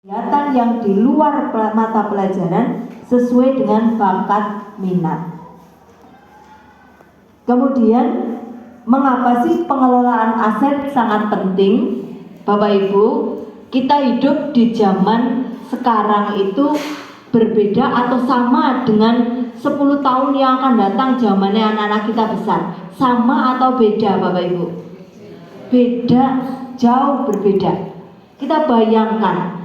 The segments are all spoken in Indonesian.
kegiatan yang di luar mata pelajaran sesuai dengan bakat minat. Kemudian, mengapa sih pengelolaan aset sangat penting? Bapak Ibu, kita hidup di zaman sekarang itu berbeda atau sama dengan 10 tahun yang akan datang zamannya anak-anak kita besar. Sama atau beda Bapak Ibu? Beda, jauh berbeda. Kita bayangkan,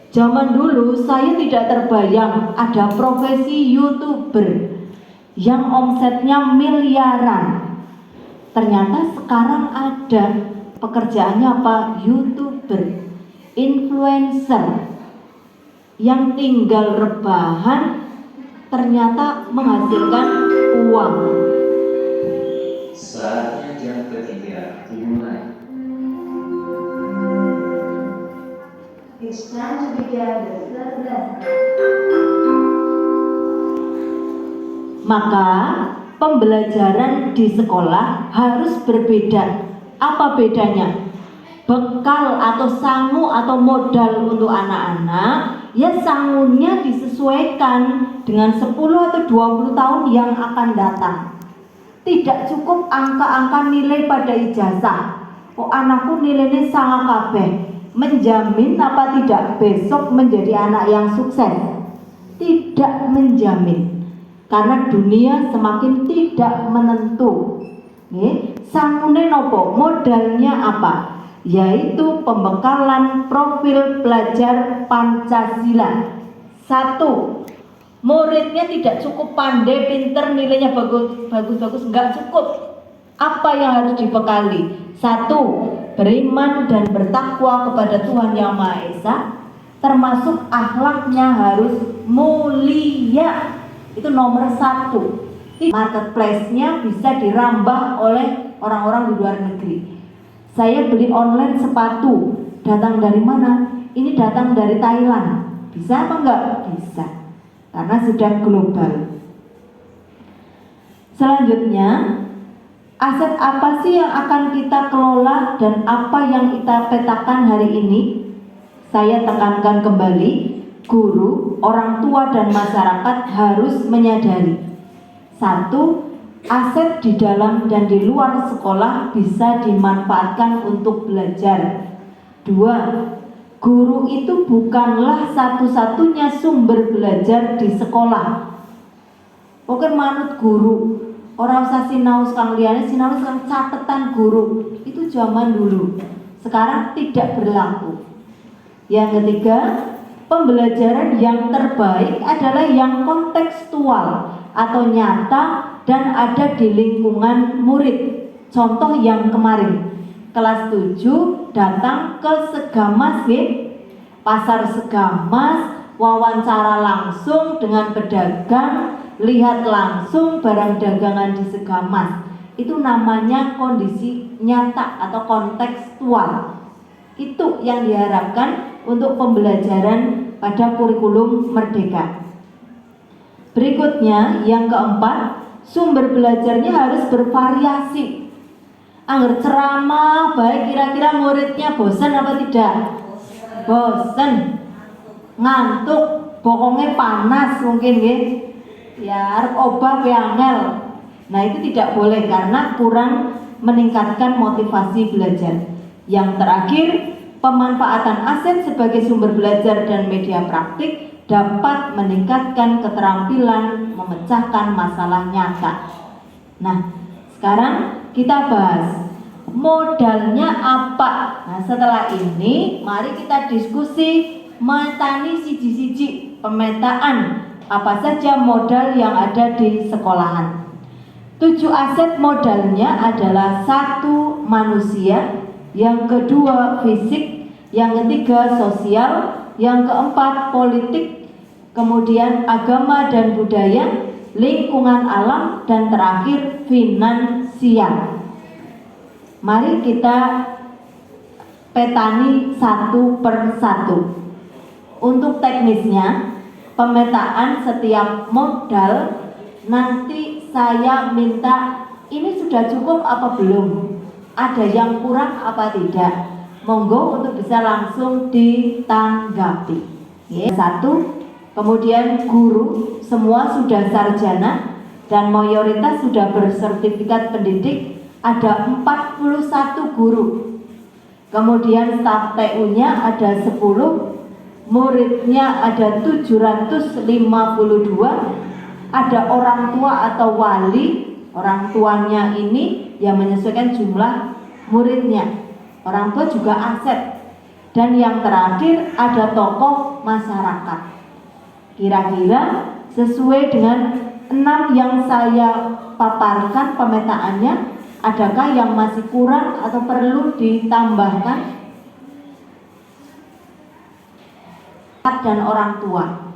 zaman dulu saya tidak terbayang ada profesi YouTuber yang omsetnya miliaran. Ternyata sekarang ada pekerjaannya apa? YouTuber, influencer yang tinggal rebahan ternyata menghasilkan uang. Saatnya jam ketiga dimulai. It's time to begin the third lesson. Maka pembelajaran di sekolah harus berbeda. Apa bedanya? Bekal atau sangu atau modal untuk anak-anak, ya sangunya disesuaikan dengan 10 atau 20 tahun yang akan datang. Tidak cukup angka-angka nilai pada ijazah. Oh, anakku nilainya sangat kabeh. Menjamin apa tidak besok menjadi anak yang sukses? Tidak menjamin. Karena dunia semakin tidak menentu. Sangune nopo, modalnya apa? Yaitu pembekalan profil pelajar Pancasila. 1. Muridnya tidak cukup pandai, pinter, nilainya bagus, enggak cukup. Apa yang harus dibekali? 1. Beriman dan bertakwa kepada Tuhan Yang Maha Esa, termasuk akhlaknya harus mulia. Itu nomor 1. Marketplace-nya bisa dirambah oleh orang-orang di luar negeri. Saya beli online sepatu, datang dari mana? Ini datang dari Thailand. Bisa apa enggak? Bisa, karena sudah global. Selanjutnya, aset apa sih yang akan kita kelola dan apa yang kita petakan hari ini? Saya tekankan kembali, guru, orang tua dan masyarakat harus menyadari. 1. Aset di dalam dan di luar sekolah bisa dimanfaatkan untuk belajar. 2. Guru itu bukanlah satu-satunya sumber belajar di sekolah. Oke, manut guru. Orang usah sinau sekang liyane, sinau sekang catatan guru. Itu zaman dulu. Sekarang tidak berlaku. Yang ketiga, pembelajaran yang terbaik adalah yang kontekstual atau nyata dan ada di lingkungan murid. Contoh yang kemarin, kelas 7 datang ke Segamas, pasar Segamas, wawancara langsung dengan pedagang, lihat langsung barang dagangan di Segamas. Itu namanya kondisi nyata atau kontekstual. Itu yang diharapkan untuk pembelajaran pada kurikulum Merdeka. Berikutnya, yang keempat, sumber belajarnya harus bervariasi. Angger ceramah baik, kira-kira muridnya bosan apa tidak? Bosan, ngantuk, bokongnya panas mungkin ya, arep obah angel. Nah, itu tidak boleh karena kurang meningkatkan motivasi belajar. Yang terakhir, pemanfaatan aset sebagai sumber belajar dan media praktik dapat meningkatkan keterampilan memecahkan masalah nyata. Nah, sekarang kita bahas modalnya apa. Nah, setelah ini mari kita diskusi matani siji-siji pemetaan apa saja modal yang ada di sekolahan. 7 aset modalnya adalah 1. Manusia, yang kedua fisik, yang ketiga sosial, yang keempat politik, kemudian agama dan budaya, lingkungan alam, dan terakhir finansial. Mari kita petani satu per satu. Untuk teknisnya, pemetaan setiap modal nanti saya minta ini sudah cukup apa belum? Ada yang kurang apa tidak? Monggo untuk bisa langsung ditanggapi. Ya, satu, kemudian guru semua sudah sarjana dan mayoritas sudah bersertifikat pendidik, ada 41 guru. Kemudian staf TU-nya ada 10, muridnya ada 752, ada orang tua atau wali, orang tuanya ini yang menyesuaikan jumlah muridnya. Orang tua juga aset. Dan yang terakhir ada tokoh masyarakat. Kira-kira sesuai dengan 6 yang saya paparkan pemetaannya, adakah yang masih kurang atau perlu ditambahkan? Dan orang tua.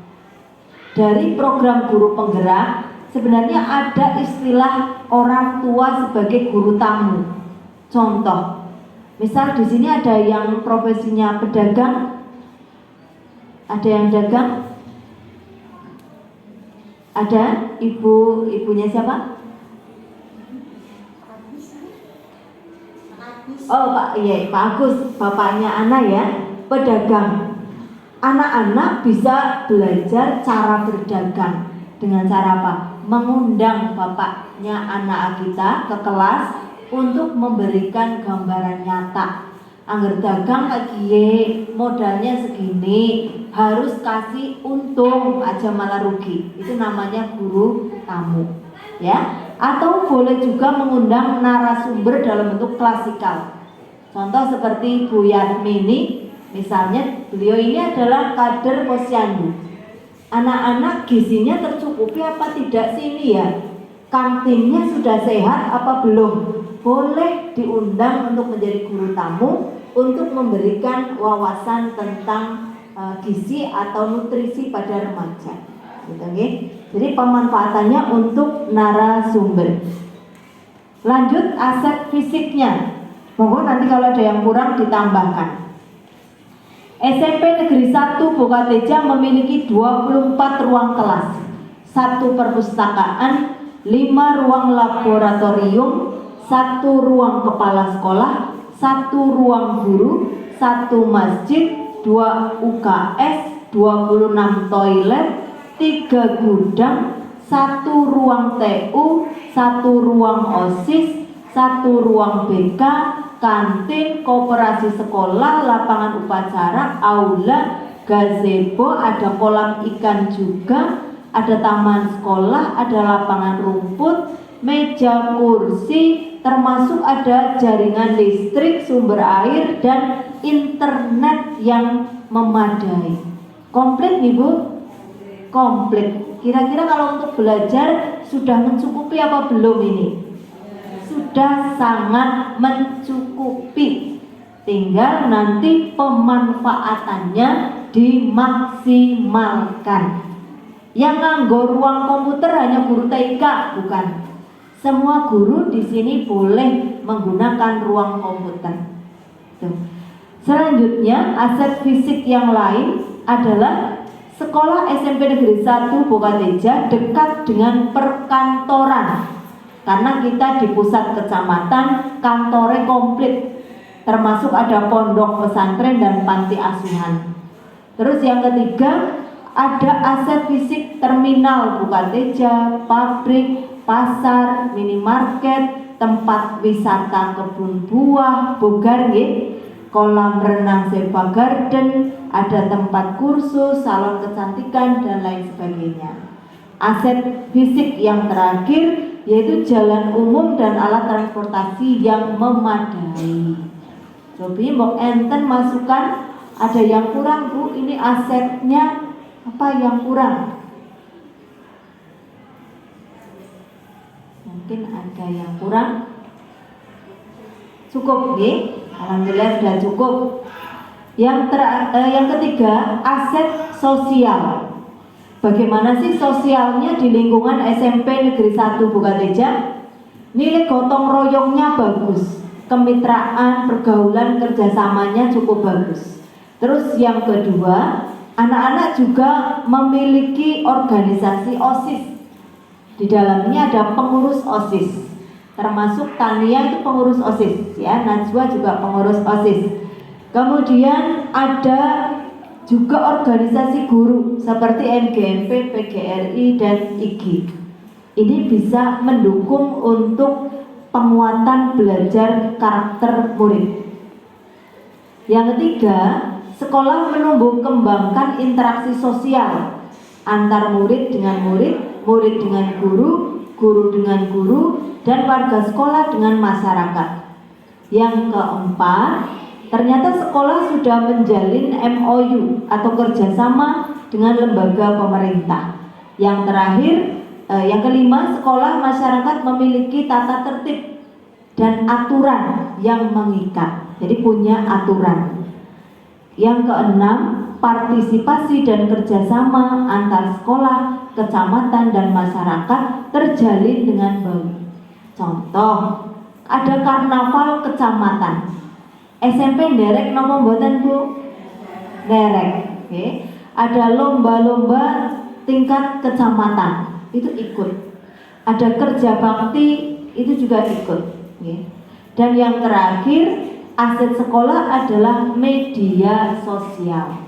Dari program guru penggerak sebenarnya ada istilah orang tua sebagai guru tamu. Contoh, misal di sini ada yang profesinya pedagang, ada yang dagang, ada ibunya siapa? Oh Pak, iya Pak Agus, bapaknya Ana ya, pedagang. Anak-anak bisa belajar cara berdagang dengan cara apa? Mengundang bapaknya anak kita ke kelas untuk memberikan gambaran nyata. Angger dagang lagi modalnya segini, harus kasih untung aja malah rugi. Itu namanya guru tamu, ya. Atau boleh juga mengundang narasumber dalam bentuk klasikal. Contoh seperti Bu Yatmini, misalnya beliau ini adalah kader posyandu. Anak-anak gizinya tercukupi apa tidak sih ini ya? Kantinnya sudah sehat apa belum? Boleh diundang untuk menjadi guru tamu untuk memberikan wawasan tentang gizi atau nutrisi pada remaja. Gitu, okay? Jadi pemanfaatannya untuk narasumber. Lanjut aset fisiknya. Monggo nanti kalau ada yang kurang ditambahkan. SMP Negeri 1 Bokateja memiliki 24 ruang kelas, 1 perpustakaan, 5 ruang laboratorium, 1 ruang kepala sekolah, 1 ruang guru, 1 masjid, 2 UKS, 26 toilet, 3 gudang, 1 ruang TU, 1 ruang OSIS, 1 ruang BK, kantin, koperasi sekolah, lapangan upacara, aula, gazebo, ada kolam ikan juga, ada taman sekolah, ada lapangan rumput, meja kursi, termasuk ada jaringan listrik, sumber air, dan internet yang memadai. Komplit nih Bu? Komplit. Kira-kira kalau untuk belajar sudah mencukupi apa belum ini? Sudah sangat mencukupi. Tinggal nanti pemanfaatannya dimaksimalkan. Yang nganggo ruang komputer hanya guru TK, bukan. Semua guru di sini boleh menggunakan ruang komputer. Tuh. Selanjutnya, aset fisik yang lain adalah Sekolah SMP Negeri 1 Bokateja dekat dengan perkantoran. Karena kita di pusat kecamatan, kantornya komplit, termasuk ada pondok pesantren dan panti asuhan. Terus yang ketiga, ada aset fisik terminal Bokateja, pabrik, pasar, minimarket, tempat wisata kebun buah, bogar ya, kolam renang Seva Garden, ada tempat kursus, salon kecantikan dan lain sebagainya. Aset fisik yang terakhir yaitu jalan umum dan alat transportasi yang memadai. Jadi mau enten masukan, ada yang kurang Bu, ini asetnya apa yang kurang? Mungkin ada yang kurang. Cukup ya? Alhamdulillah sudah cukup. Yang ketiga, aset sosial. Bagaimana sih sosialnya di lingkungan SMP Negeri 1 Bokateja? Nilai gotong royongnya bagus, kemitraan, pergaulan, kerjasamanya cukup bagus. Terus yang kedua, anak-anak juga memiliki organisasi OSIS. Di dalamnya ada pengurus OSIS, termasuk Tania itu pengurus OSIS, ya, Najwa juga pengurus OSIS. Kemudian ada juga organisasi guru seperti MGMP, PGRI, dan IGI. Ini bisa mendukung untuk penguatan belajar karakter murid. Yang ketiga, sekolah menumbuh kembangkan interaksi sosial antar murid dengan murid, murid dengan guru, guru dengan guru, dan warga sekolah dengan masyarakat. Yang keempat, ternyata sekolah sudah menjalin MOU atau kerjasama dengan lembaga pemerintah. Yang terakhir, yang kelima, sekolah masyarakat memiliki tata tertib dan aturan yang mengikat. Jadi punya aturan. Yang keenam, partisipasi dan kerjasama antar sekolah, kecamatan, dan masyarakat terjalin dengan baik. Contoh, ada karnaval kecamatan. SMP nderek nopo mboten Bu? Nderek. Oke. Ada lomba-lomba tingkat kecamatan, itu ikut. Ada kerja bakti, itu juga ikut. Oke. Dan yang terakhir, aset sekolah adalah media sosial.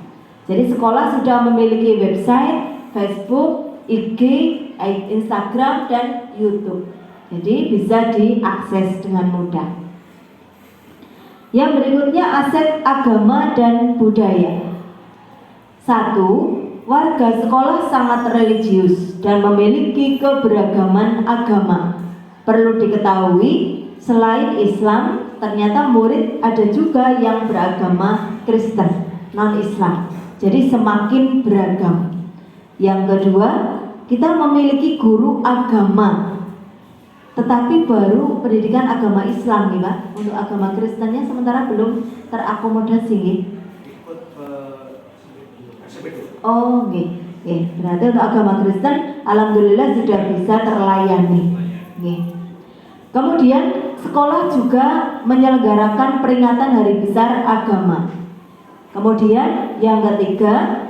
Jadi sekolah sudah memiliki website, Facebook, IG, Instagram, dan YouTube. Jadi bisa diakses dengan mudah. Yang berikutnya, aset agama dan budaya. 1. Warga sekolah sangat religius dan memiliki keberagaman agama. Perlu diketahui, selain Islam, ternyata murid ada juga yang beragama Kristen, non-Islam. Jadi semakin beragam. Yang kedua, kita memiliki guru agama, tetapi baru pendidikan agama Islam nih Pak. Untuk agama Kristennya sementara belum terakomodasi nih. Oh nggih. Berarti untuk agama Kristen alhamdulillah sudah bisa terlayani. Nggih. Kemudian sekolah juga menyelenggarakan peringatan hari besar agama. Kemudian yang ketiga,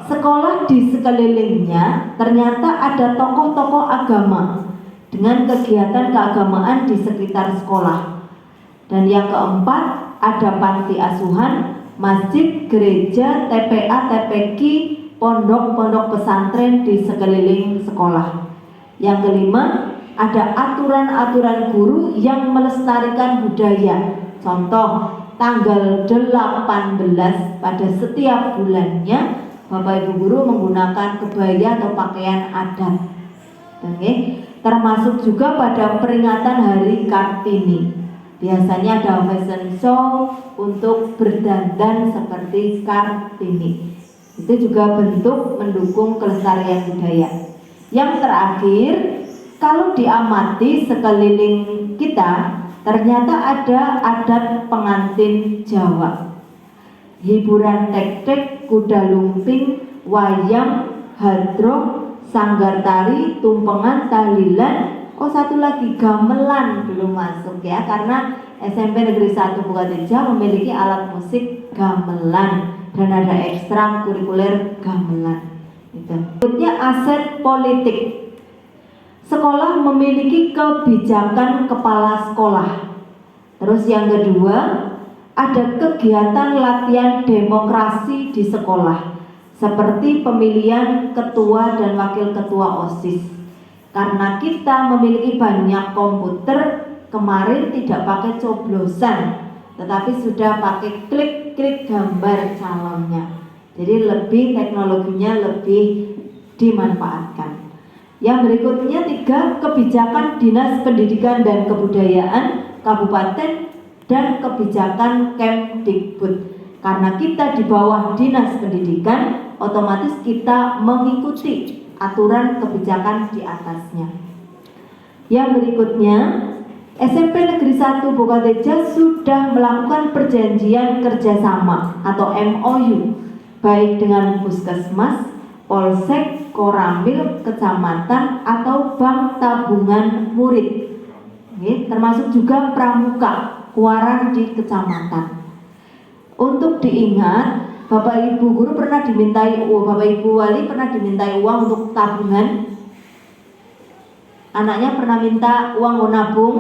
sekolah di sekelilingnya ternyata ada tokoh-tokoh agama dengan kegiatan keagamaan di sekitar sekolah. Dan yang keempat, ada panti asuhan, masjid, gereja, TPA, TPQ, pondok-pondok pesantren di sekeliling sekolah. Yang kelima, ada aturan-aturan guru yang melestarikan budaya. Contoh, tanggal 18 pada setiap bulannya Bapak Ibu guru menggunakan kebaya atau pakaian adat. Oke. Termasuk juga pada peringatan Hari Kartini. Biasanya ada fashion show untuk berdandan seperti Kartini. Itu juga bentuk mendukung kelestarian budaya. Yang terakhir, kalau diamati sekeliling kita, ternyata ada adat pengantin Jawa. Hiburan tek-tek, kuda lumping, wayang, hadroh, sanggar tari, tumpengan, tahlilan. Oh satu lagi, gamelan belum masuk ya, karena SMP Negeri 1 Bukateja memiliki alat musik gamelan dan ada ekstra kurikuler gamelan. Berikutnya, aset politik. Sekolah memiliki kebijakan kepala sekolah. Terus yang kedua, ada kegiatan latihan demokrasi di sekolah, seperti pemilihan ketua dan wakil ketua OSIS. Karena kita memiliki banyak komputer, kemarin tidak pakai coblosan, tetapi sudah pakai klik-klik gambar calonnya. Jadi lebih teknologinya lebih dimanfaatkan. Yang berikutnya 3, kebijakan Dinas Pendidikan dan Kebudayaan Kabupaten dan kebijakan Kemdikbud. Karena kita di bawah Dinas Pendidikan, otomatis kita mengikuti aturan kebijakan di atasnya. Yang berikutnya, SMP Negeri 1 Bukateja sudah melakukan perjanjian kerjasama atau MOU, baik dengan puskesmas, polsek, koramil, kecamatan, atau bank tabungan murid. Termasuk juga pramuka, kuaran di kecamatan. Untuk diingat, Bapak Ibu guru pernah dimintai uang, Bapak Ibu wali pernah dimintai uang untuk tabungan. Anaknya pernah minta uang nabung?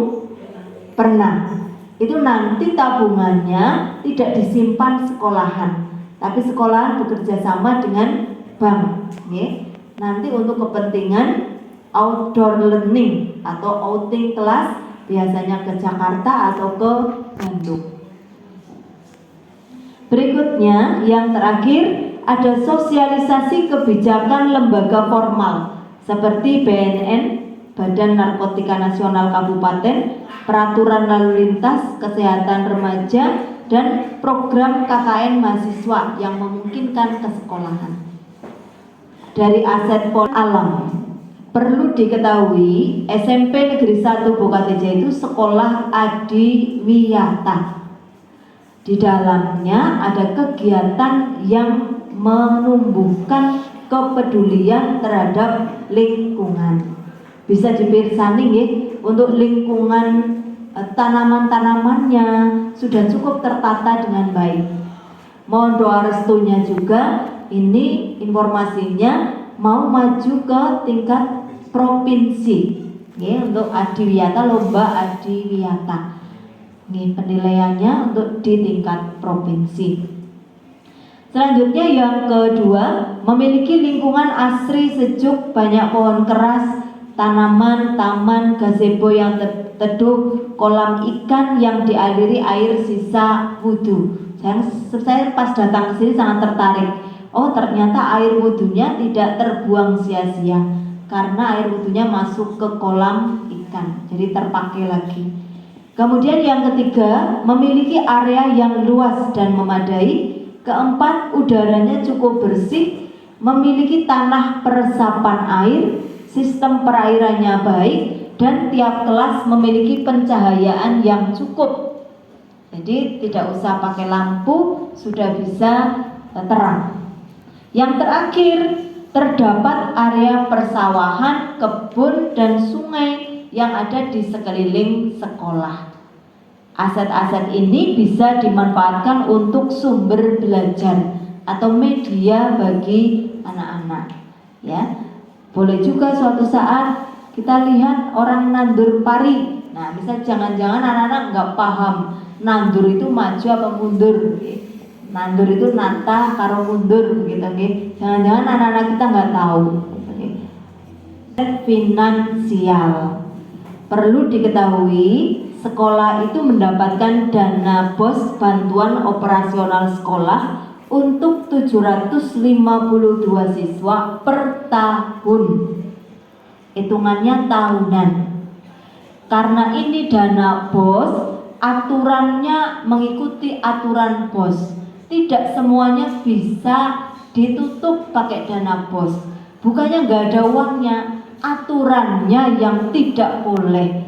Pernah. itu nanti tabungannya tidak disimpan sekolahan, tapi sekolahan bekerja sama dengan bank, ya. Nanti untuk kepentingan outdoor learning atau outing kelas, biasanya ke Jakarta atau ke Bandung. Berikutnya, yang terakhir, ada sosialisasi kebijakan lembaga formal seperti BNN, Badan Narkotika Nasional Kabupaten, peraturan lalu lintas, kesehatan remaja, dan program KKN mahasiswa yang memungkinkan ke sekolahan. Dari aset alam, perlu diketahui SMP Negeri 1 Bokateja itu sekolah adiwiyata. Di dalamnya ada kegiatan yang menumbuhkan kepedulian terhadap lingkungan. Bisa dipirsani ya, untuk lingkungan tanaman-tanamannya sudah cukup tertata dengan baik. Mohon doa restunya juga, ini informasinya mau maju ke tingkat provinsi ya, untuk adiwiyata, lomba adiwiyata. Ini penilaiannya untuk di tingkat provinsi. Selanjutnya yang kedua, memiliki lingkungan asri sejuk, banyak pohon keras, tanaman, taman, gazebo yang teduh, kolam ikan yang dialiri air sisa wudhu. Saya pas datang ke sini sangat tertarik. Oh, ternyata air wudhunya tidak terbuang sia-sia karena air wudhunya masuk ke kolam ikan, jadi terpakai lagi. Kemudian yang ketiga, memiliki area yang luas dan memadai. Keempat, udaranya cukup bersih, memiliki tanah peresapan air, sistem perairannya baik, dan tiap kelas memiliki pencahayaan yang cukup. Jadi tidak usah pakai lampu, sudah bisa terang. Yang terakhir, terdapat area persawahan, kebun, dan sungai yang ada di sekeliling sekolah. Aset-aset ini bisa dimanfaatkan untuk sumber belajar atau media bagi anak-anak. Ya, boleh juga suatu saat kita lihat orang nandur pari. Nah, bisa jangan-jangan anak-anak nggak paham nandur itu maju apa mundur. Nandur itu nata karo mundur, gitu. Jangan-jangan anak-anak kita nggak tahu. Finansial. Perlu diketahui, sekolah itu mendapatkan dana BOS, bantuan operasional sekolah, untuk 752 siswa per tahun. Hitungannya tahunan. Karena ini dana BOS, aturannya mengikuti aturan BOS. Tidak semuanya bisa ditutup pakai dana BOS. Bukannya nggak ada uangnya, aturannya yang tidak boleh.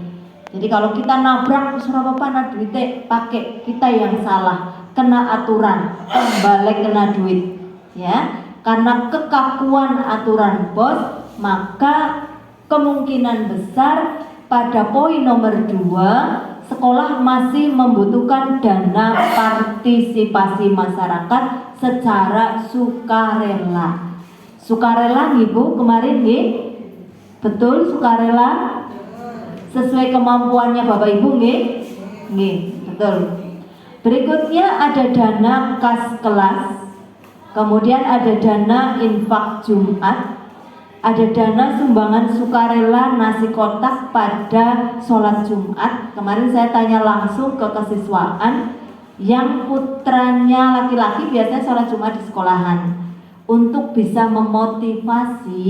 Jadi kalau kita nabrak Surabaya duitnya pakai, kita yang salah, kena aturan, balik kena duit, ya. Karena kekakuan aturan BOS, maka kemungkinan besar pada poin nomor 2, sekolah masih membutuhkan dana partisipasi masyarakat secara sukarela. Sukarela nih Bu, kemarin nih, betul sukarela? Sesuai kemampuannya Bapak Ibu nggih? Nggih, betul. Berikutnya ada dana kas kelas. Kemudian ada dana infak Jumat. Ada dana sumbangan sukarela nasi kotak pada sholat Jumat. Kemarin saya tanya langsung ke kesiswaan, yang putranya laki-laki biasanya sholat Jumat di sekolahan. Untuk bisa memotivasi,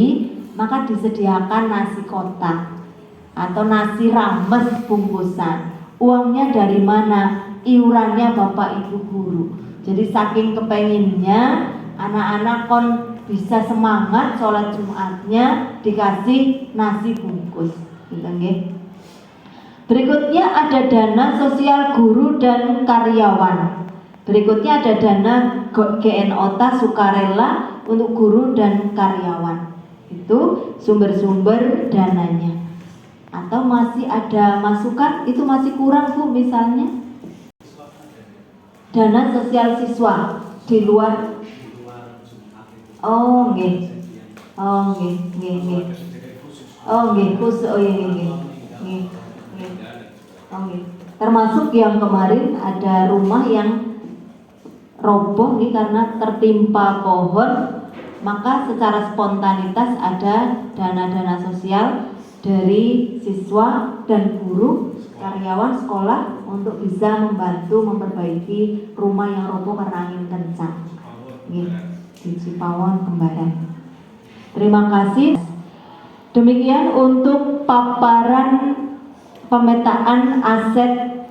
maka disediakan nasi kotak atau nasi rames bungkusan. Uangnya dari mana? Iurannya Bapak Ibu guru. Jadi saking kepenginnya anak-anak bisa semangat sholat Jumatnya dikasih nasi bungkus. Berikutnya ada dana sosial guru dan karyawan. Berikutnya ada dana GNOTA sukarela untuk guru dan karyawan. Itu sumber-sumber dananya. Atau masih ada masukan, itu masih kurang Bu, misalnya dana sosial siswa di luar. Oh nggih. Oh nggih, nggih. Oh nggih, khusus. Oh iya nggih. Nggih. Oh nggih. Termasuk yang kemarin ada rumah yang roboh nih karena tertimpa pohon, maka secara spontanitas ada dana-dana sosial dari siswa dan guru, karyawan sekolah untuk bisa membantu memperbaiki rumah yang roboh karena angin kencang. Di Cipawon Kembaran. Terima kasih. Demikian untuk paparan pemetaan aset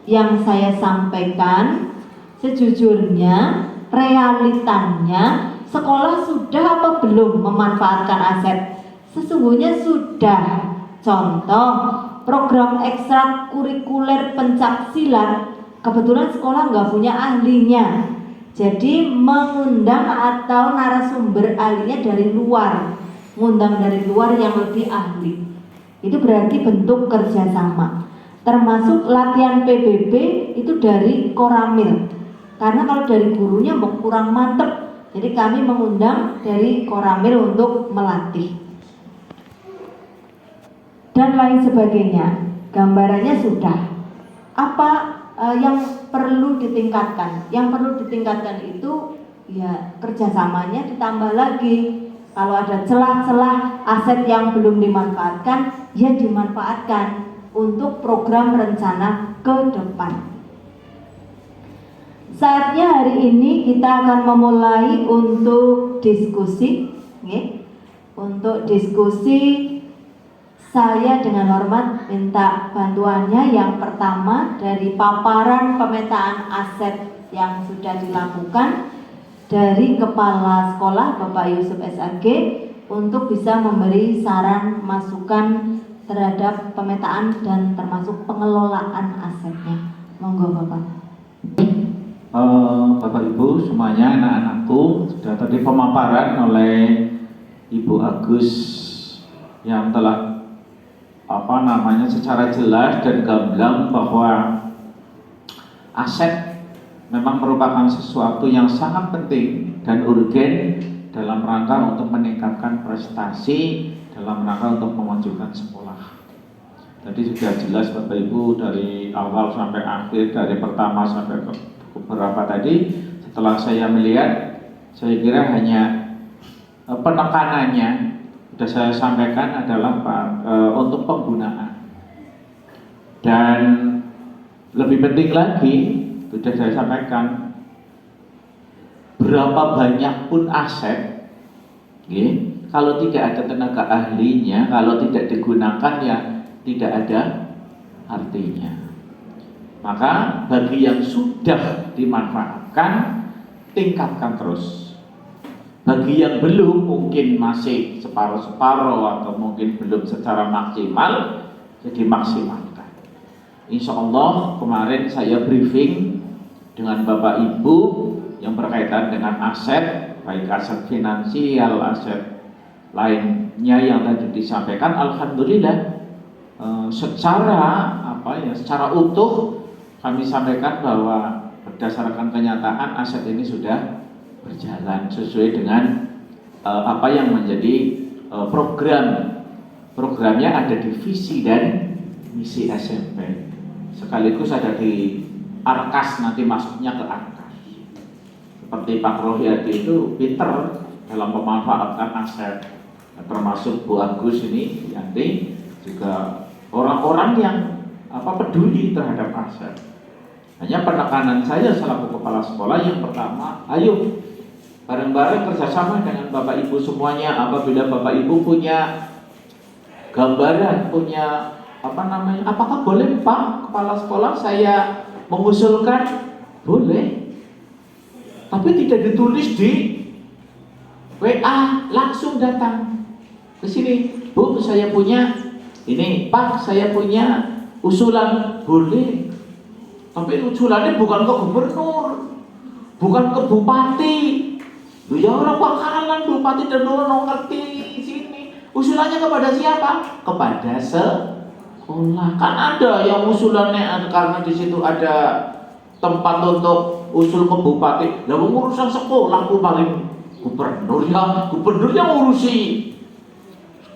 yang saya sampaikan. Sejujurnya, realitanya sekolah sudah apa belum memanfaatkan aset? Sesungguhnya sudah. Contoh, program ekstrakurikuler pencaksilat, kebetulan sekolah nggak punya ahlinya. Jadi mengundang atau narasumber ahlinya dari luar, mengundang dari luar yang lebih ahli. Itu berarti bentuk kerjasama. Termasuk latihan PBB itu dari Koramil. Karena kalau dari gurunya mau kurang mantep, jadi kami mengundang dari Koramil untuk melatih. Dan lain sebagainya. Gambarannya sudah. Apa yang perlu ditingkatkan? Yang perlu ditingkatkan itu ya kerjasamanya ditambah lagi. Kalau ada celah-celah aset yang belum dimanfaatkan, ya dimanfaatkan untuk program rencana ke depan. Saatnya hari ini kita akan memulai untuk diskusi. Untuk diskusi, saya dengan hormat minta bantuannya. Yang pertama dari paparan pemetaan aset yang sudah dilakukan dari Kepala Sekolah Bapak Yusuf SAG untuk bisa memberi saran masukan terhadap pemetaan dan termasuk pengelolaan asetnya. Monggo Bapak. Bapak Ibu semuanya, anak-anakku, sudah tadi pemaparan oleh Ibu Agus yang telah secara jelas dan gamblang bahwa aset memang merupakan sesuatu yang sangat penting dan urgen dalam rangka untuk meningkatkan prestasi, dalam rangka untuk memajukan sekolah. Tadi sudah jelas Bapak Ibu dari awal sampai akhir, dari pertama sampai ke beberapa tadi. Setelah saya melihat, saya kira hanya penekanannya sudah saya sampaikan adalah untuk penggunaan. Dan lebih penting lagi, sudah saya sampaikan, berapa banyak pun aset, kalau tidak ada tenaga ahlinya, kalau tidak digunakan ya tidak ada artinya. Maka bagi yang sudah dimanfaatkan, tingkatkan terus. Bagi yang belum, mungkin masih separuh-separuh atau mungkin belum secara maksimal, jadi maksimalkan. Insya Allah kemarin saya briefing dengan Bapak Ibu yang berkaitan dengan aset, baik aset finansial, aset lainnya yang tadi disampaikan. Alhamdulillah secara utuh kami sampaikan bahwa berdasarkan kenyataan aset ini sudah berjalan sesuai dengan apa yang menjadi programnya ada di visi dan misi SMP, sekaligus ada di Arkas, nanti masuknya ke Arkas. Seperti Pak Rohyadi itu pinter dalam memanfaatkan aset, termasuk Bu Agus ini nanti juga orang-orang yang peduli terhadap aset. Hanya penekanan saya selaku kepala sekolah yang pertama, ayo bareng-bareng kerjasama dengan Bapak Ibu semuanya. Apabila Bapak Ibu punya gambaran, punya apakah boleh Pak Kepala Sekolah saya mengusulkan? Boleh, tapi tidak ditulis di WA, langsung datang ke sini. Bu, saya punya ini, Pak saya punya usulan. Boleh, tapi usulannya bukan ke gubernur, bukan ke bupati. Ya orang bakalan bupati dan orang ngerti sini. Usulannya kepada siapa? Kepada sekolah. Kan ada yang usulannya karena di situ ada tempat untuk usul ke bupati. Lah urusan sekolah paling gubernurnya ngurusi.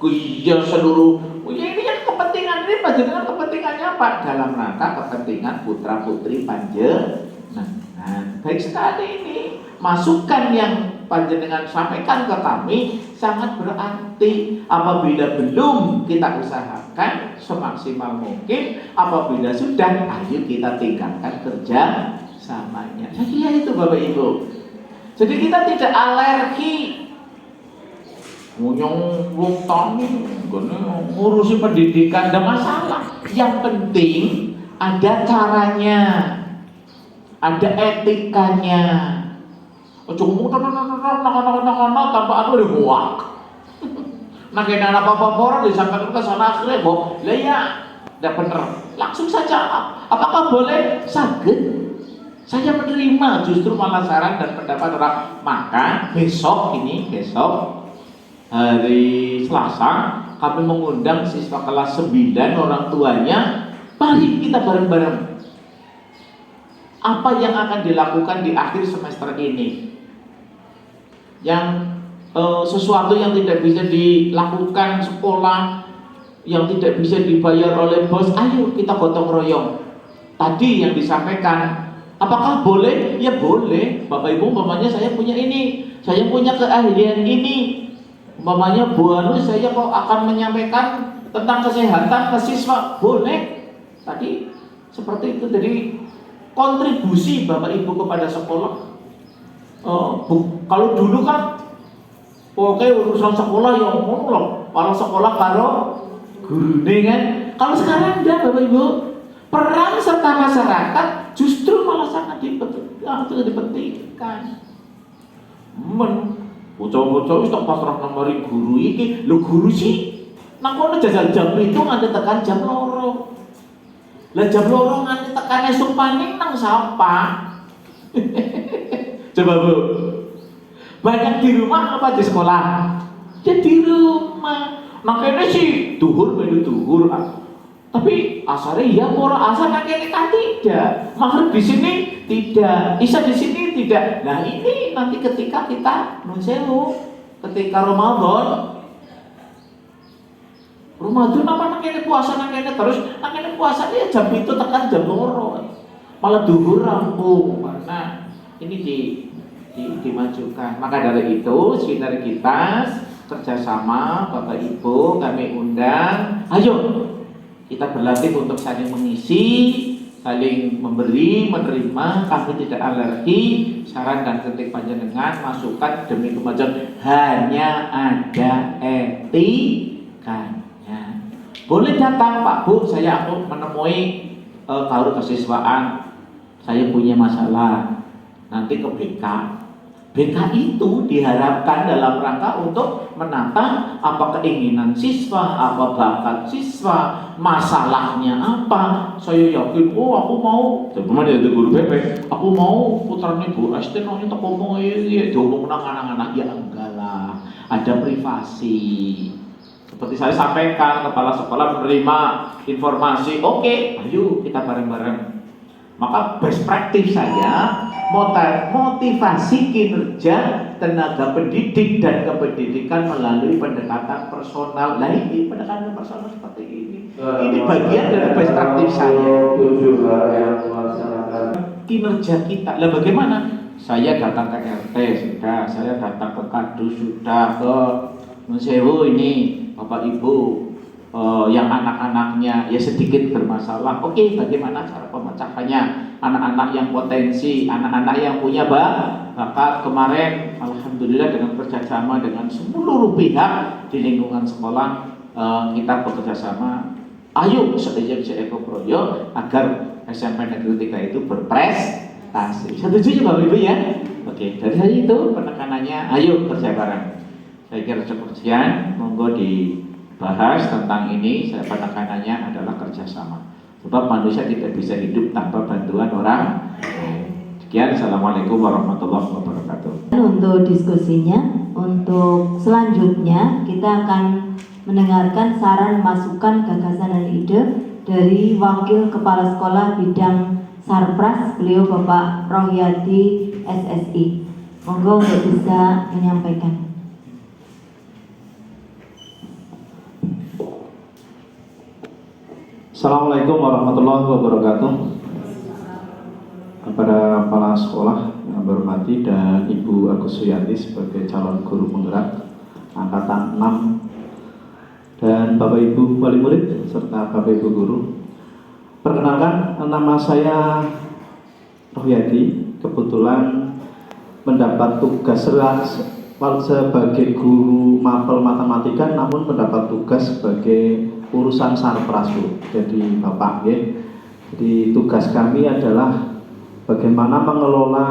Iya seluruh. Ya ini kan kepentingan ini, dengan kepentingannya apa? Dalam rangka kepentingan putra putri panjenengan. Baik sekali ini. Masukan yang panjenengan sampaikan ke kami sangat berarti. Apabila belum, kita usahakan semaksimal mungkin. Apabila sudah, ayo kita tingkatkan kerja samanya. Saya kira itu Bapak Ibu. Jadi kita tidak alergi wong tani ngurusi pendidikan, ada masalah. Yang penting ada caranya, ada etikanya. Cuma tanpa aku udah muak. Nah kena apa-apa orang disampaikan ke sana akhirnya boh, lah ya, tidak benar. Langsung saja, apakah boleh? Sakit. Saya menerima justru malah saran dan pendapat orang. Maka besok hari Selasa kami mengundang siswa kelas 9 orang tuanya. Mari kita bareng-bareng. Apa yang akan dilakukan di akhir semester ini? Yang sesuatu yang tidak bisa dilakukan sekolah, yang tidak bisa dibayar oleh bos, ayo kita gotong royong. Tadi yang disampaikan, apakah boleh? Ya boleh. Bapak Ibu, umpamanya saya punya ini, saya punya keahlian ini. Umpamanya Bu Anu, saya kok akan menyampaikan tentang kesehatan ke siswa, boleh. Tadi seperti itu. Jadi kontribusi Bapak Ibu kepada sekolah. Kalau dulu kan oke urusan sekolah ya ngono, kalau sekolah karo guru kan. Kalau sekarang enggak Bapak Ibu, peran serta masyarakat justru malah sangat dipentingkan. Bocah-bocah wis tak pasrah nomori guru iki. Lho guru sih nang kono jajal jam itu nganti tekan jam 2. Lah jam 2 nganti tekan esuk paning nang sapa? Coba Bu. Banyak di rumah apa di sekolah? Ya di rumah. Makanya sih duhur melu duhur. Tapi asare ya ora asar nang kene kan tidak. Maghrib di sini tidak, isya di sini tidak. Nah, ini nanti ketika kita nun sewu, ketika Ramadan apa nang kene puasa nang kene terus nang kene puasa ya jam itu tekan jam 2. Malah duhur rampung karena ini dimajukan. Maka dari itu sinergitas kerjasama Bapak Ibu kami undang. Ayo kita berlatih untuk saling mengisi, saling memberi, menerima. Kami tidak alergi saran dan kritik panjenengan, masukan demi kemajuan. Hanya ada etikanya. Boleh datang Pak Bu, saya menemui kaur kesiswaan, saya punya masalah, nanti ke BK. BK itu diharapkan dalam rangka untuk menata apa keinginan siswa, apa bakat siswa, masalahnya apa. Saya yakin, aku mau, teman-teman itu guru BP, aku mau putranya Bu Asti nanya tak ngomong diomong nang anak-anak, ya enggak lah, ada privasi. Seperti saya sampaikan, kepala sekolah menerima informasi, oke, ayo kita bareng-bareng. Maka best practice saya motivasi kinerja tenaga pendidik dan kependidikan melalui pendekatan personal. Nah ini pendekatan personal seperti ini. Ini bagian dari best practice saya. Kinerja kita. Lah bagaimana? Saya datang ke RT sudah, saya datang ke Kadus sudah, ke Mensewu ini Bapak Ibu. Yang anak-anaknya ya sedikit bermasalah. Oke, bagaimana cara pemecahannya? Anak-anak yang potensi, anak-anak yang punya bakat. Kemarin alhamdulillah dengan kerjasama dengan seluruh pihak di lingkungan sekolah, kita bekerja sama. Ayo seeko proyo agar SMP Negeri 3 itu berprestasi. Setuju Bapak Ibu ya? Oke, dari saya itu penekanannya ayo kerja bareng. Saya kira cukup sekian, monggo dibahas tentang ini. Saya penekanannya adalah kerjasama. Sebab manusia tidak bisa hidup tanpa bantuan orang. Sekian, assalamualaikum warahmatullahi wabarakatuh. Untuk diskusinya, untuk selanjutnya kita akan mendengarkan saran, masukan, gagasan dan ide dari Wakil Kepala Sekolah Bidang Sarpras, beliau Bapak Rohyadi SSI. Monggo untuk bisa menyampaikan. Assalamualaikum warahmatullahi wabarakatuh. Kepada kepala sekolah yang berhormati dan Ibu Agus Suyanti sebagai calon guru penggerak angkatan 6 dan Bapak Ibu wali murid serta Bapak Ibu guru. Perkenalkan, nama saya Rohyadi. Kebetulan mendapat tugas sebagai guru mapel matematika, namun mendapat tugas sebagai urusan sarprasu. Jadi Bapak, jadi tugas kami adalah bagaimana mengelola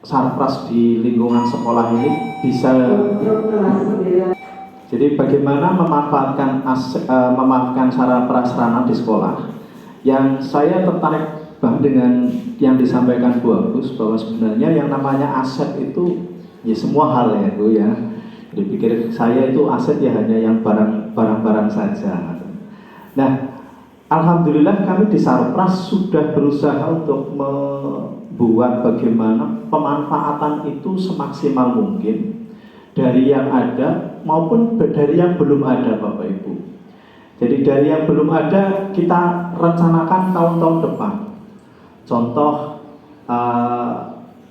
sarpras di lingkungan sekolah ini bisa. Jadi bagaimana memanfaatkan sarana prasarana di sekolah. Yang saya tertarik dengan yang disampaikan Bu Agus, bahwa sebenarnya yang namanya aset itu ya semua hal ya Bu ya. Jadi pikir saya itu aset ya hanya yang barang-barang saja. Nah, alhamdulillah kami di Sarpras sudah berusaha untuk membuat bagaimana pemanfaatan itu semaksimal mungkin dari yang ada maupun dari yang belum ada, Bapak Ibu. Jadi dari yang belum ada kita rencanakan tahun-tahun depan. Contoh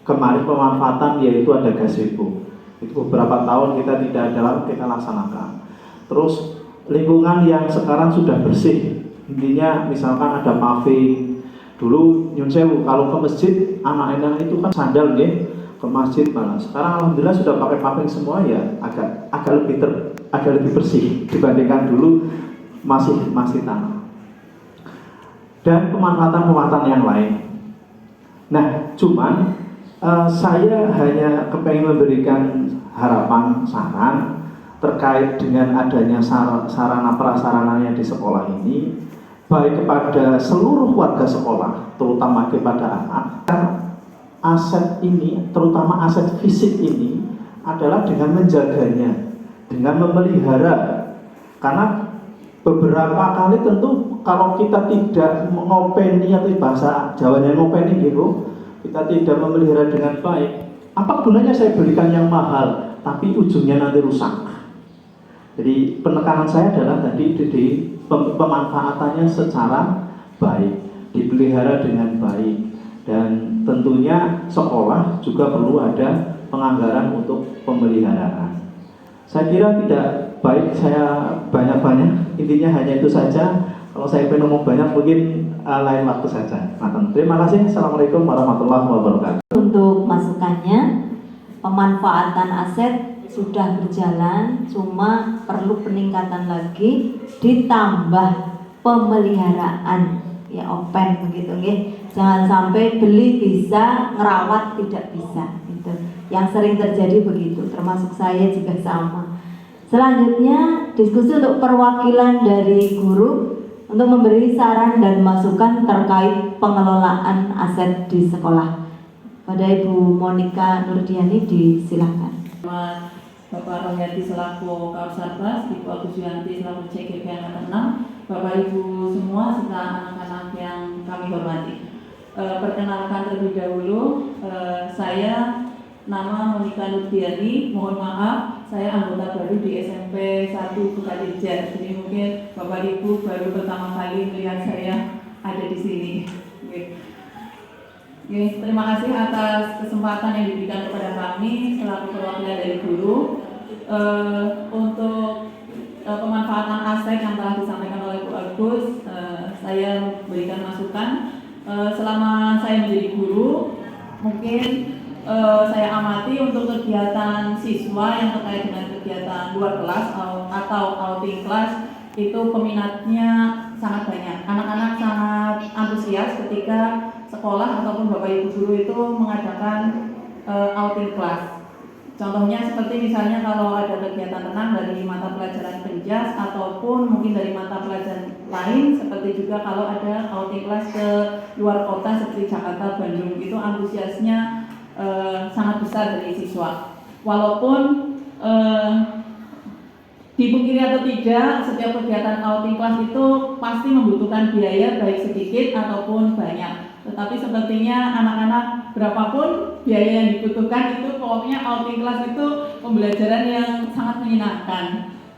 kemarin pemanfaatan yaitu ada gazebo. Itu beberapa tahun kita tidak ada lalu kita laksanakan. Terus lingkungan yang sekarang sudah bersih, intinya misalkan ada paving. Dulu nyun sewu kalau ke masjid anak-anak itu kan sandal ke masjid malah. Sekarang alhamdulillah sudah pakai paving semua ya, agak lebih bersih dibandingkan dulu masih tanah. Dan pemanfaatan yang lain. Nah, cuman saya hanya kepengen memberikan harapan, saran terkait dengan adanya sarana prasarananya di sekolah ini, baik kepada seluruh warga sekolah, terutama kepada anak. Aset ini, terutama aset fisik ini, adalah dengan menjaganya, dengan memelihara. Karena beberapa kali tentu kalau kita tidak ngopeni atau bahasa Jawanya ngopeni gitu, kita tidak memelihara dengan baik, apa gunanya saya berikan yang mahal tapi ujungnya nanti rusak. Jadi penekanan saya adalah tadi di pemanfaatannya secara baik, dipelihara dengan baik, dan tentunya sekolah juga perlu ada penganggaran untuk pemeliharaan. Saya kira tidak baik saya banyak-banyak, intinya hanya itu saja. Kalau saya pengen ngomong banyak mungkin lain waktu saja. Terima kasih. Assalamualaikum warahmatullahi wabarakatuh. Untuk masukannya, pemanfaatan aset sudah berjalan, cuma perlu peningkatan lagi, ditambah pemeliharaan ya, open begitu nggih. Jangan sampai beli bisa, ngerawat tidak bisa gitu. Yang sering terjadi begitu, termasuk saya juga sama. Selanjutnya diskusi untuk perwakilan dari guru untuk memberi saran dan masukan terkait pengelolaan aset di sekolah. Pada Ibu Monika Nurdiani disilakan. Bapak Rohyadi selaku Kausarpras, Ibu Agus Suyanti selaku CGP Angkatan 6, Bapak Ibu semua serta anak-anak yang kami hormati. Perkenalkan terlebih dahulu, saya nama Monika Nurdiani. Mohon maaf, saya anggota baru di SMP 1 Bukadirjan. Jadi mungkin Bapak Ibu baru pertama kali melihat saya ada di sini. Terima kasih atas kesempatan yang diberikan kepada kami selaku perwakilan dari guru untuk pemanfaatan aset yang telah disampaikan oleh Bu Agus. Saya berikan masukan selama saya menjadi guru, mungkin saya amati untuk kegiatan siswa yang terkait dengan kegiatan luar kelas atau outing kelas itu peminatnya sangat banyak. Anak-anak sangat antusias ketika sekolah ataupun Bapak Ibu guru itu mengadakan outing kelas. Contohnya seperti misalnya kalau ada kegiatan renang dari mata pelajaran penjas ataupun mungkin dari mata pelajaran lain, seperti juga kalau ada outing kelas ke luar kota seperti Jakarta, Bandung, itu antusiasnya sangat besar dari siswa. Walaupun dipungkiri atau tidak, setiap kegiatan outing kelas itu pasti membutuhkan biaya baik sedikit ataupun banyak. Tetapi sepertinya anak-anak berapapun biaya yang dibutuhkan itu pokoknya outing kelas itu pembelajaran yang sangat menyenangkan.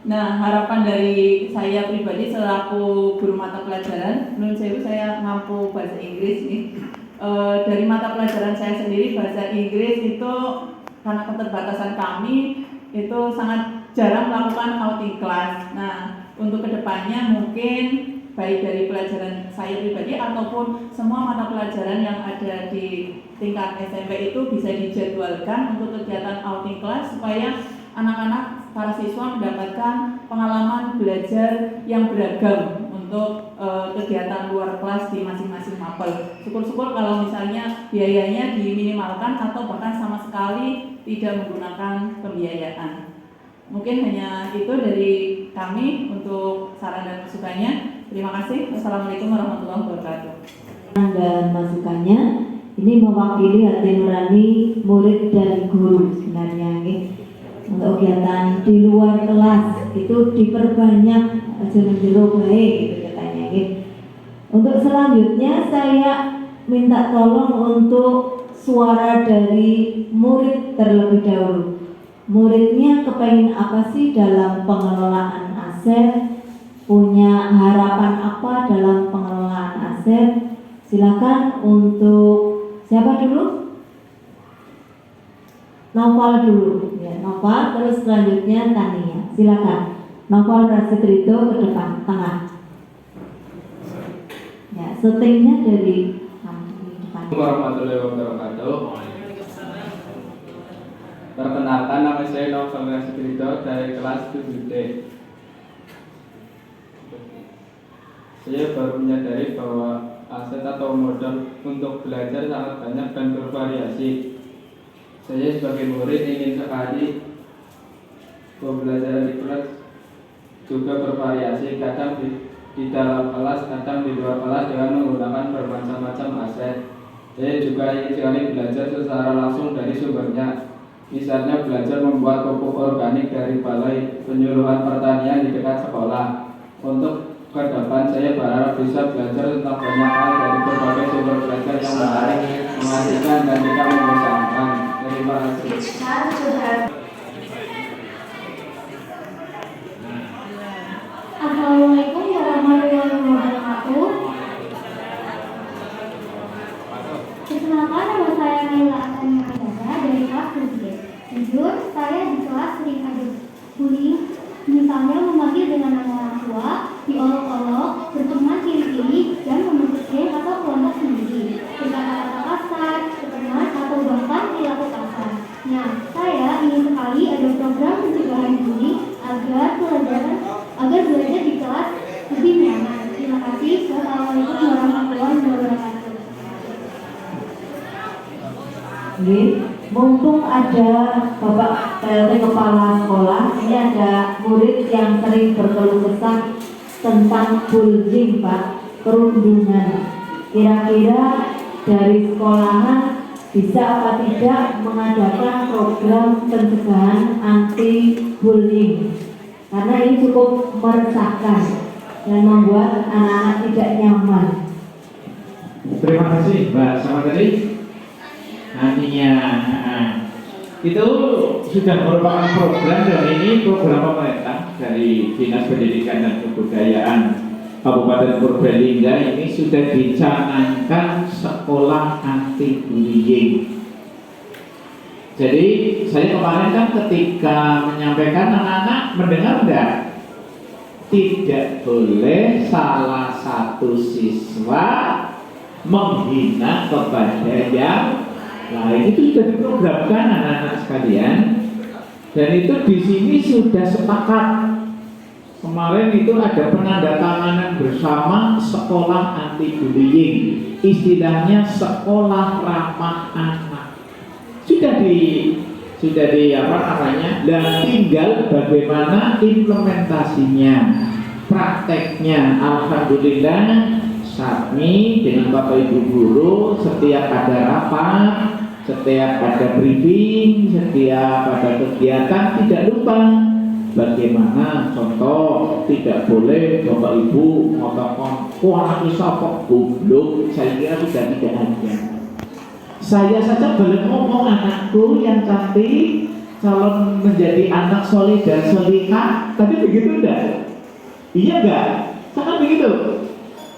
Nah, harapan dari saya pribadi selaku guru mata pelajaran, menurut saya mampu bahasa Inggris nih. Dari mata pelajaran saya sendiri, bahasa Inggris itu karena keterbatasan kami itu sangat jarang melakukan outing class. Nah, untuk kedepannya mungkin baik dari pelajaran saya pribadi ataupun semua mata pelajaran yang ada di tingkat SMP itu bisa dijadwalkan untuk kegiatan outing class supaya anak-anak para siswa mendapatkan pengalaman belajar yang beragam untuk kegiatan luar kelas di masing-masing mapel. Syukur-syukur kalau misalnya biayanya diminimalkan atau bahkan sama sekali tidak menggunakan pembiayaan. Mungkin hanya itu dari kami untuk saran dan masukannya. Terima kasih. Wassalamualaikum warahmatullahi wabarakatuh. Dan masukannya ini mewakili hati nurani murid dan guru sebenarnya nih. Untuk kegiatan di luar kelas itu diperbanyak jero baik gitu katanya nih. Untuk selanjutnya saya minta tolong untuk suara dari murid terlebih dahulu. Muridnya kepengen apa sih dalam pengelolaan aset, punya harapan apa dalam pengelolaan aset. Silakan untuk siapa dulu? Noval dulu, ya Noval, terus selanjutnya Tania. Silakan, Noval Rasitrito ke depan, tengah. Ya, syutingnya dari depan. Warahmatullahi wabarakatuh. Perkenalkan, nama saya Noval Rasitrito dari kelas 7D. Saya baru menyadari bahwa aset atau modal untuk belajar sangat banyak dan bervariasi. Saya sebagai murid ingin sekali pembelajaran di kelas juga bervariasi, kadang di dalam kelas, kadang di luar kelas dengan menggunakan bermacam-macam aset. Saya juga ingin sekali belajar secara langsung dari sumbernya. Misalnya belajar membuat pupuk organik dari balai penyuluhan pertanian di dekat sekolah. Untuk ke depan saya berharap bisa belajar tentang banyak hal dari berbagai sumber belajar yang menarik, mengasihkan dan tidak membosankan. Terima kasih. Assalamualaikum warahmatullahi wabarakatuh. Perkenalkan, nama saya Naila Atania Adara dari kelas 7D. Jujur, saya di kelas sering ada bullying, misalnya memanggil dengan nama orang tua, diolok-olok, berteman kiri-kiri, dan membentuk geng atau kelompok sendiri, berkata-kata kasar, berteman, atau bahkan perilaku kasar. Nah, saya ingin sekali ada program pencegahan bullying agar belajar di kelas lebih nyaman. Terima kasih. Wassalamualaikum warahmatullahi wabarakatuh. Oke, mumpung ada Bapak PLT Kepala Sekolah, ini ada murid yang sering berkeluh kesah tentang bullying, Pak, perundungan. Kira-kira dari sekolahan bisa apa tidak mengadakan program pencegahan anti bullying? Karena ini cukup meresahkan dan membuat anak-anak tidak nyaman. Terima kasih Mbak Samadari. Artinya itu sudah merupakan program, dan ini program pemerintah dari Dinas Pendidikan dan Kebudayaan Kabupaten Purbalingga. Ini sudah dicanangkan sekolah anti bullying. Jadi saya kemarin kan ketika menyampaikan, anak-anak mendengar enggak? Tidak boleh salah satu siswa menghina kepada yang lain. Itu sudah diprogramkan anak-anak sekalian, dan itu di sini sudah sepakat. Kemarin itu ada penandatanganan bersama sekolah anti bullying, istilahnya sekolah ramah anak. Sudah di apa namanya, dan tinggal bagaimana implementasinya, prakteknya. Alhamdulillah kami dengan Bapak Ibu guru setiap ada rapat, setiap ada briefing, setiap ada kegiatan tidak lupa bagaimana contoh tidak boleh Bapak Ibu mengatakan anak isapok goblok. Saya kira sudah tidak ada. Saya saja boleh ngomong anakku yang cantik, calon menjadi anak soleh dan solihah? Tadi begitu enggak? Iya enggak? Kan begitu.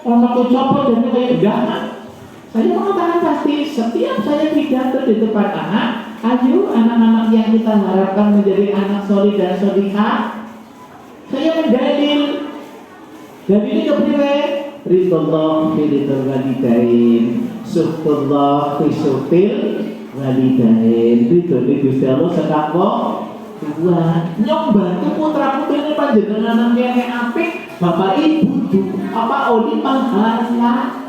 Orang aku copot dan kayak enggak. Saya mengatakan pasti setiap saya pidato di depan anak, ayo anak-anak yang kita harapkan menjadi anak soleh dan solihah, saya mendalil. Jadi ini kepriwe? Ridullah fi ridul walidain, suhtullah fi suhtil walidain. Ridho di Gusti Allah sekako dua. Nyombantu putra putri panjenengan yang apik, bapak ibu apa oli pahala.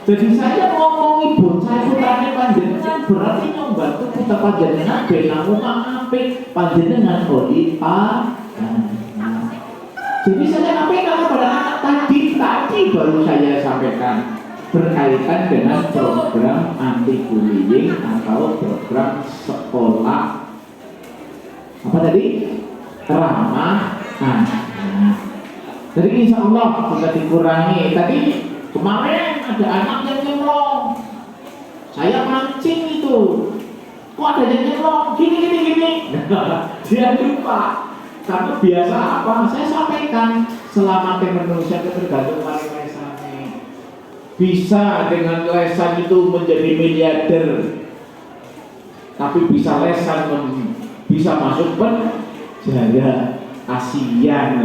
Jadi saya ngomongi bocah putrane panjenengan berarti nyombantu putra panjenengan ben namun apik panjenengan oli pahala. Jadi saya sampaikan kepada anak tadi baru saya sampaikan berkaitan dengan program anti bullying atau program sekolah apa tadi ramah anak. Jadi insya Allah bisa dikurangi. Tadi kemarin ada anak yang nyemplung, saya mancing itu, kok ada yang nyemplung gini. Dia lupa. Karena biasa apa? Saya sampaikan selama manusia tergantung pada lesannya. Bisa dengan lesan itu menjadi miliarder, tapi bisa lesan bisa masuk penjara. Kasihan,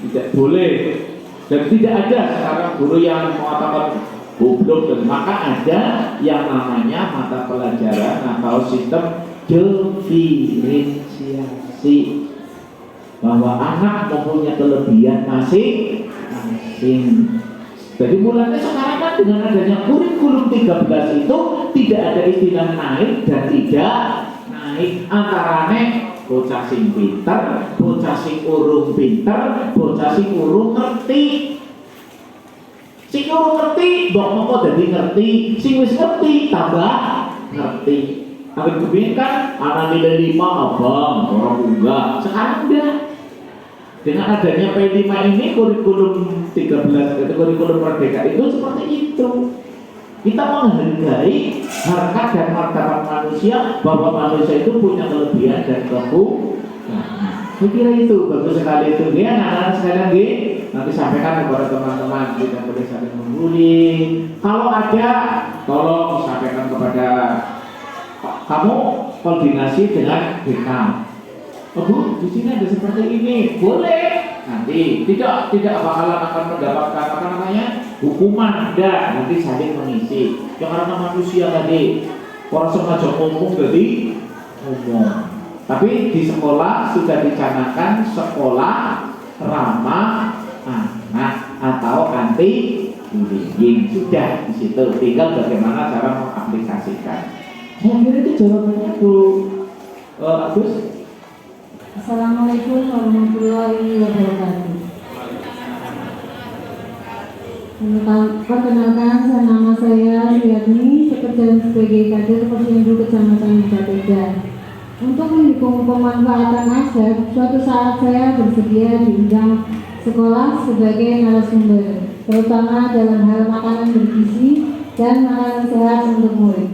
tidak boleh. Dan tidak ada sekarang guru yang mengatakan goblok, dan maka ada yang namanya mata pelajaran atau sistem diferensiasi. Bahwa anak mempunyai kelebihan masing-masing. Jadi mulanya sekarang kan dengan adanya kurikulum 13 itu tidak ada istilah naik dan tidak naik. Antarane bocah sing pinter, bocah sing urung pinter, bocah sing urung ngerti. Sing urung ngerti, mbok moko dadi ngerti, sing wis ngerti tambah ngerti. Tapi kemudian kan anak nilai 5 abang, orang enggak. Sekarang udah. Dengan adanya P5 ini kurikulum 13 itu kurikulum merdeka itu seperti itu. Kita menghargai harkat dan martabat manusia, bahwa manusia itu punya kelebihan dan kekurangan. Saya kira itu bagus sekali itu. Ya, anak-anak sekalian nanti sampaikan kepada teman-teman, tidak boleh saling membuli. Kalau ada, tolong sampaikan kepada kamu koordinasi dengan dekam. Oh Bu, di sini ada seperti ini, boleh. Nanti tidak bakalan akan mendapatkan apa namanya hukuman, tidak. Nanti saling mengisi. Yang karena manusia tadi orang sengaja ngomong jadi ngomong. Tapi di sekolah sudah dicanangkan sekolah ramah anak atau anti bullying, sudah di situ. Tinggal bagaimana cara mengaplikasikan. Saya kira itu jawabannya Bu Agus. Assalamualaikum warahmatullahi wabarakatuh. Perkenalkan, nama saya Suyatni, bekerja sebagai kader Posyandu Kecamatan Bateda. Untuk mendukung pemanfaatan aset, suatu saat saya bersedia diundang sekolah sebagai narasumber, terutama dalam hal makanan bergizi dan makanan sehat untuk murid.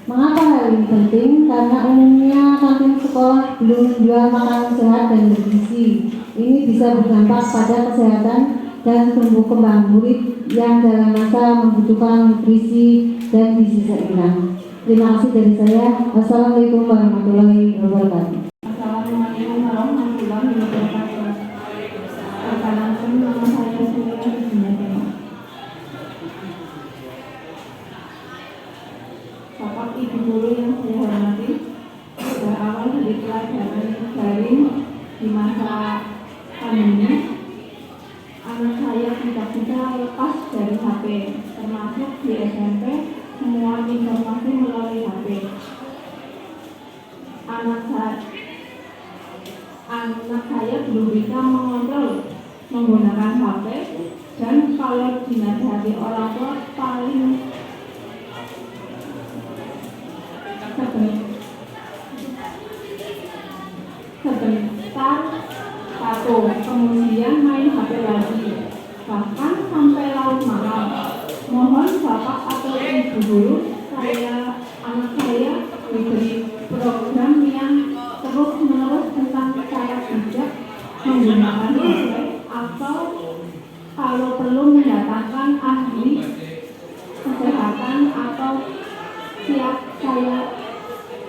Mengapa hal ini penting? Karena umumnya kantin sekolah belum menjual makanan sehat dan bergizi. Ini bisa berdampak pada kesehatan dan tumbuh kembang murid yang dalam masa membutuhkan nutrisi dan gizi seimbang. Terima kasih dari saya. Wassalamualaikum warahmatullahi wabarakatuh. Assalamualaikum warahmatullahi wabarakatuh. Perkenalkan, nama saya Suyatni. Bapak Ibu guru yang saya hormati, berawal dari pelajaran daring di masa pandemi, anak saya tidak bisa lepas dari HP, termasuk di SMP, semua informasi melalui HP. Anak saya belum bisa mengontrol menggunakan HP, dan kalau dinasihati orang tua paling sebentar satu, kemudian main HP lagi, bahkan sampai larut malam. Mohon Bapak atau Ibu guru, anak saya diberi program yang terus menggunakan wifi atau kalau perlu mendatangkan ahli kesehatan atau pihak saya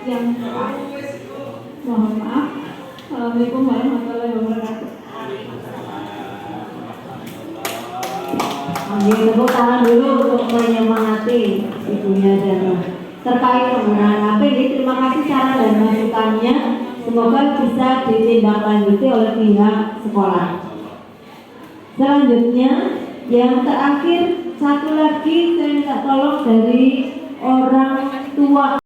yang tepat. Mohon maaf. Assalamualaikum warahmatullahi wabarakatuh. Tepuk tangan dulu untuk menyemangati ibunya dan terkait penggunaan HP ini. Terima kasih saran dan masukannya. Semoga bisa ditindaklanjuti oleh pihak sekolah. Selanjutnya yang terakhir, satu lagi saya minta tolong dari orang tua.